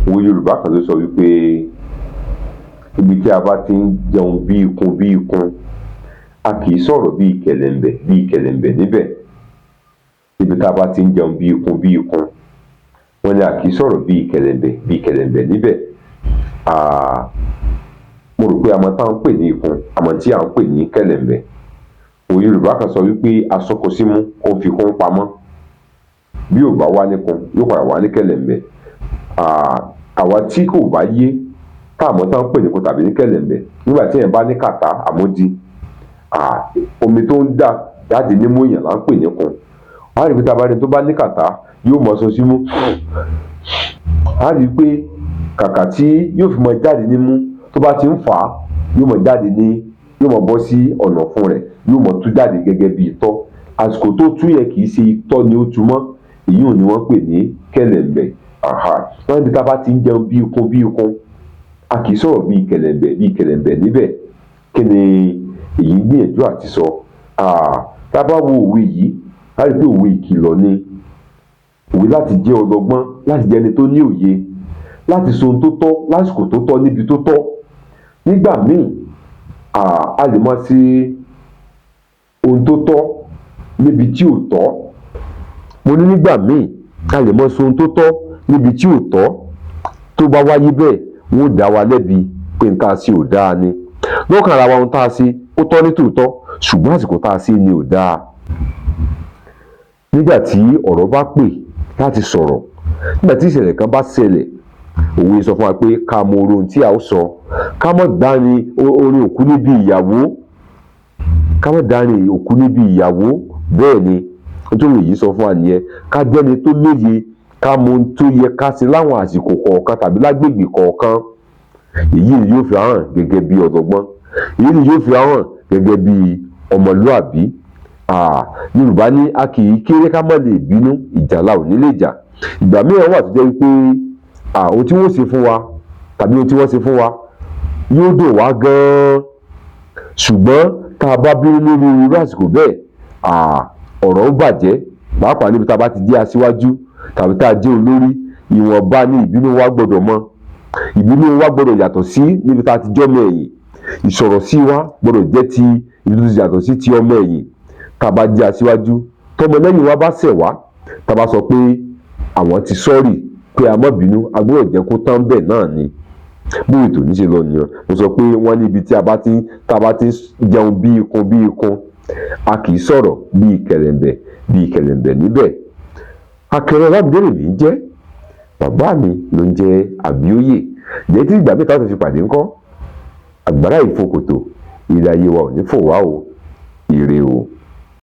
òwe Yorùbá kan ló sọ wípé ibi tí a bá ti ń jẹun bí ikun a kì í sọ̀rọ̀ bí kẹ̀lẹ̀ǹbẹ̀ níbẹ̀. Ibi tá a bá ti ń jẹun bí ikun wọ́n ní a kì í sọ̀rọ̀ bí kẹ̀lẹ̀ǹbẹ̀ níbẹ̀. Mo rò pé a mọ tá à ń pè ní ikun, a mọ tí à ń pè ní kẹ̀lẹ̀ǹbẹ̀. Òwe Yorùbá kan sọ wípé asọkosímú ó fi kún pamọ́, bí ò bá wá níkun yóò padà wá ní kẹ̀lẹ̀ǹbẹ̀. Àwa tí kò bá yé tá à mọ tá à ń pè níkun tàbí ní kẹ̀lẹ̀ǹbẹ̀, nígbà tí èèyàn bá ní kàtá àmódi, omi tó ń dà jáde nímú èèyàn là ń pè níkun. A rí pé tá a bá rí tó bá ní kàtá yóò mọ sọ símú, a rí pé kàkà tí yóò fi mọ jáde nímú tó bá ti ń fà á yóò mọ bọ́ sí ọ̀nà ọ̀fun rẹ̀, yóò mọ tú jáde gẹ́gẹ́ bí itọ́. Àsìkò tó tú yẹ kì í ṣe itọ́ ni ó tú mọ́, èyí ni wọ́n pè ní kẹ̀lẹ̀ǹbẹ̀. Wọ́n ní tá a bá ti ń jẹun bí ikun a kì í sọ̀rọ̀ bí kẹ̀lẹ̀ǹbẹ̀ níbẹ̀. Kí ni èyí ń gbìyànjú àti sọ? Tá a bá wo òwe yìí a rí pé òwe ìkìlọ̀ ni, òwe láti jẹ́ ọlọ́gbọ́n, láti jẹ́ ẹni tó ní òye, láti sọ ohun tó tọ́ lásìkò tó tọ́ níbi tó tọ́. Nígbà míì a lè máa ṣe ohun tó tọ́ níbi tí ò tọ́. Mo ní nígbà míì a lè máa sọ ohun tó tọ́ níbi tí ò tọ́. Tó bá wáyé bẹ́ẹ̀ wọ́n ó dá wa lẹ́bi pé n tá a ṣe ò dáa ni. Lọ́kàn ara wa ohun tá a ṣe ó tọ́ ní tòótọ́, ṣùgbọ́n àsìkò tá a ṣe ni ò dáa. Nígbà tí ọ̀rọ̀ bá pè láti sọ̀rọ̀, nígbà tí ìṣẹ̀lẹ̀ kan bá ṣẹlẹ̀, òwe sọ fún wa pé ká mọ ohun tí a ó sọ, ká má dárin orin òkú níbi ìyàwó, ká má dárin òkú níbi ìyàwó. Bẹ́ẹ̀ ni nítorí èyí sọ fún wa nìyẹn, ká jẹ́ni tó lóye, ká mọ ohun tó yẹ ká ṣe láwọn àsìkò kọ̀ọ̀kan tàbí lágbègbè kọ̀ọ̀kan. Èyí ni yóò fi hàn gẹ́gẹ́ bí ọlọ́gbọ́n, èyí ni yóò fi hàn gẹ́gẹ́ bí ọmọlúàbí. Yorùbá ní a kì í kéré ká má lè bínú, ìjàlá ò ní lè jà. Ìgbà mìíràn wà tó jẹ́ wípé ohun tí wọ́n ṣe fún wa tàbí ohun tí wọ́n ṣe fún wa yóò dùn wá gan-an, ṣùgbọ́n tá a bá bínú lórí irú àsìkò bẹ́ẹ̀ ọ̀rọ̀ ó bàjẹ́. Pàápàá níbi tá a bá ti jẹ́ aṣíwájú tàbí tá a jẹ́ olórí, ìwọ̀nba ní ìbínú wa gbọ́dọ̀ mọ. Ìbínú wa gbọ́dọ̀ yàtọ̀ sí níbi tá a ti jọ́mọ ẹ̀yìn. Ìsọ̀rọ̀ sí wa gbọ́dọ̀ jẹ́ ti ibi tó ti yàtọ̀ sí ti ọmọ ẹ̀yìn. Tá a bá jẹ́ aṣíwájú, tọmọlẹ́yìn wa bá ṣẹ̀ wá, tá a bá sọ pé àwọn ti sọ́ọ̀rì, pé a má bínú, a gbọ́dọ̀ jẹ́ kó tán bẹ́ẹ̀ náà ni. Bí ètò ní ṣe lọ nìyẹn. Mo sọ pé wọ́n ní ibi tí a bá ti ń jẹun bí ikun a kì í sọ̀rọ̀ bí kẹ̀lẹ̀ǹbẹ̀ níbẹ̀. Akẹrẹ Ọlámídé lèmi ń jẹ́, bàbá mi ló ń jẹ́ Àbíóyè. Jẹ́ tí ìgbà mẹ́ta tó fi pàdé ńkọ́, àgbàrá ìfokòtò, ire ayé wa ò ní fò wá o, ire o.